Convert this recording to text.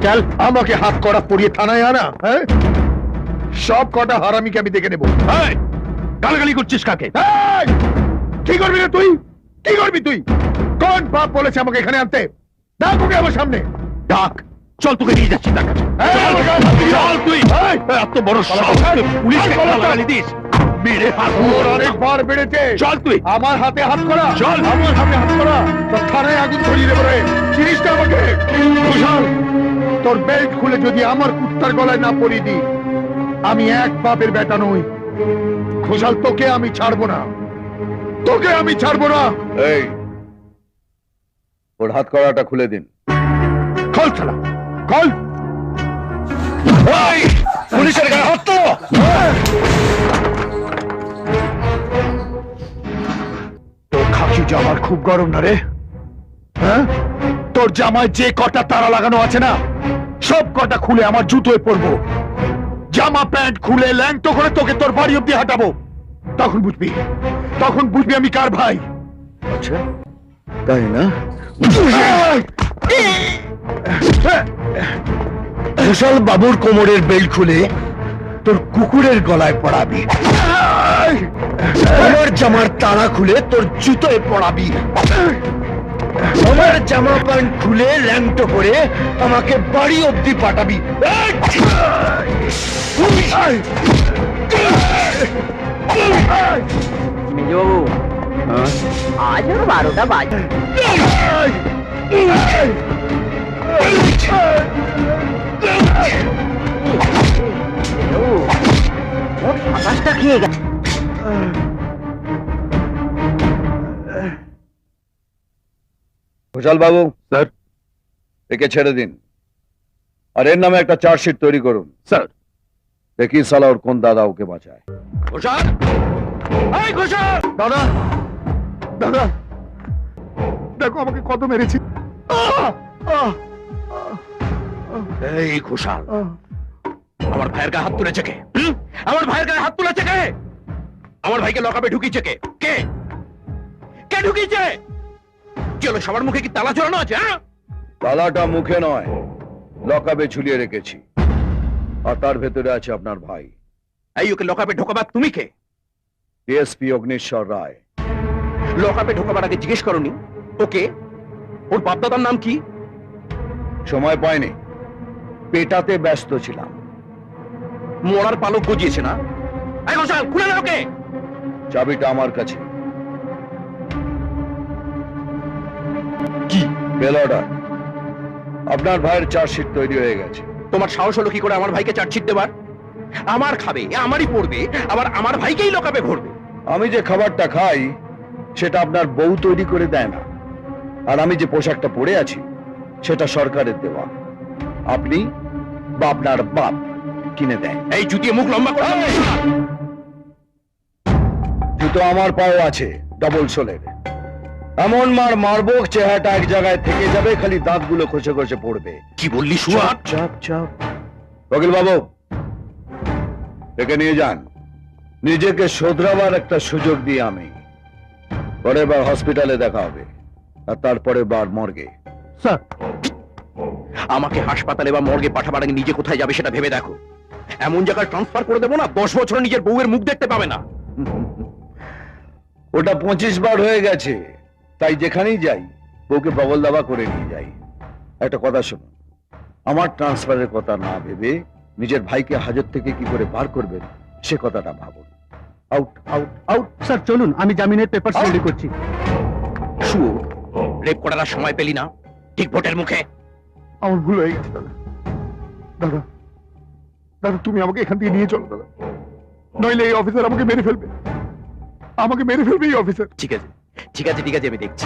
চল। আমাকে হাত করা পরিয়ে থানায় আনা, হ্যাঁ? সব কটা হারামিকে আমি দেখে নেবো। গালাগালি করছিস কাকে? এই! কি করবি রে তুই? কি করবি তুই? কোন বাপ বলেছে আমাকে এখানে আনতে? ডাক ওকে আমার সামনে। ডাক, চল তোকে নিয়ে যাচ্ছি তার কাছে। এই, আমার গায়ে হাত দিবি না। চল তুই। এই! এত বড় সাহস, পুলিশকে গালাগালি দিস? মেরে হাত তোর অনেকবার বেড়েছে। চল তুই। আমার হাতে হাত করা। চল। আমার হাতে হাত করা। তোর থানায় আগুন ধরিয়ে দেবো রে। জিনিসটা আমাকে ঘোষাল, তোর বেল্ট খুলে যদি আমার কুত্তার গলায় না পরিয়ে দি, আমি এক বাপের বেটা নই। ঘোষাল, তোকে আমি ছাড়বো না, তোকে আমি ছাড়বো না। এই, ওর হাত করাটা খুলে দিন। খোল শালা, খোল। এই, পুলিশের গায়ে হাত তো। তোর খাকি জামার খুব গরম না রে? হ্যাঁ, তোর জামায় যে কটা তারা লাগানো আছে না, সব কটা খুলে আমার জুতোয় পরবো। জামা প্যান্ট খুলে ল্যাংটো করে তোকে তোর বাড়ি অব্দি হাঁটাবো। তখন বুঝবি, তখন বুঝবি আমি কার ভাই। আচ্ছা, তাই না? ঘোষাল বাবুর কোমরের বেল্ট খুলে তোর কুকুরের গলায় পড়াবি। আমার জামার তাড়া খুলে তোর জুতোয় পড়াবি। আমার জামা প্যান্ট খুলে ল্যাংটো করে আমাকে বাড়ি অব্দি পাঠাবি। মেজবাবু, আজ ওর 12টা বাজে। ওর 27টা খেয়ে গেছে। ঘোষাল বাবু, স্যার। একে ছেড়ে দিন, আর এর নামে একটা চার্জশিট তৈরি করুন। স্যার। দেখি সালা ওর কোন দাদা ওকে বাঁচায়। ঘোষাল, এই ঘোষাল। দাদা, দাদা, দেখো আমাকে কত মেরেছি। এই ঘোষাল, আমার ভাইয়ের গায়ে হাত তুলেছে কে? আমার ভাইয়ের গায়ে হাত তুলেছে কে? আমার ভাইকে লকাপে ঢুকিয়েছে কে? কে কে ঢুকিয়েছে? কি হলো, সবার মুখে কি তালা ঝোলানো আছে? হ্যাঁ, তালাটা মুখে নয়, লকাবে ঝুলিয়ে রেখেছি, আর তার ভেতরে আছে আপনার ভাই। এই ওকে লকাপে ঢোকাবার তুমি কে? ডিএসপি অগ্নিশ্বর রায়। লকাপে ঢোকাবার আগে জিজ্ঞেস করনি ওকে ওর বাপদাদার নাম কি? সময় পাইনি, পেটাতে ব্যস্ত ছিলাম। মরার পালক গজিয়েছে না? এই ঘোষাল, খুলে দাও ওকে। চাবিটা আমার কাছে। কি বেল অর্ডার। আপনার ভাইয়ের চার্জশিট তৈরি হয়ে গেছে। তোমার সাহস হলো কি করে আমার ভাইকে চার্জশিট দেবার? আমার খাবে, আমারই পড়বে, আবার আমার ভাইকেই লকাপে ভরবে। আমি যে খাবারটা খাই সেটা আপনার বউ তৈরি করে দেয় না, আর আমি যে পোশাকটা পরে আছি সেটা সরকারের দেওয়া। আপনি বা আপনার বাপ কিনে দেয়। এই জুতিয়ে মুখ লম্বা করে জুতো আমার পাও আছে, ডবল সোলের। এমন মার মারবো চেহারাটা এক জায়গায় থেকে যাবে, খালি দাঁতগুলো খসে খসে পড়বে। কি বললি শুয়া? চাপ চাপ। বকিল বাবু, একে নিয়ে যান। নিজেকে শোধরাবার একটা সুযোগ দিয়ে আমি। পরের বার হসপিটালে দেখা হবে, আর তারপরে বার মর্গে। স্যার, আমাকে হাসপাতালে বা মর্গে পাঠাবার আগে নিজে কোথায় যাবে সেটা ভেবে দেখো। এমন জায়গায় ট্রান্সফার করে দেবো না 10 বছর নিজের বউয়ের মুখ দেখতে পাবে না। ওটা 25 বার হয়ে গেছে, তাই যেখানেই যাই বউকে বগল দাবা করে নিয়ে যাই। একটা কথা শুনুন, আমার ট্রান্সফারের কথা না ভেবে নিজের ভাইকে হাজত থেকে কি করে বার করবেন সে কথাটা ভাবুন। Out out out. স্যার চলুন, আমি জামিনের পেপার রেডি করছি। শুয়ো, রেপ করার আর সময় পেলি না, ঠিক ভোটের মুখে। আমার ভুল হয়ে গেছে দাদা। দাদা, দাদা, তুমি আমাকে এখান থেকে নিয়ে চলো দাদা, নইলে এই অফিসার আমাকে মেরে ফেলবে। আমাকে মেরে ফেলবে এই অফিসার। ঠিক আছে, ঠিক আছে, ঠিক আছে, আমি দেখছি।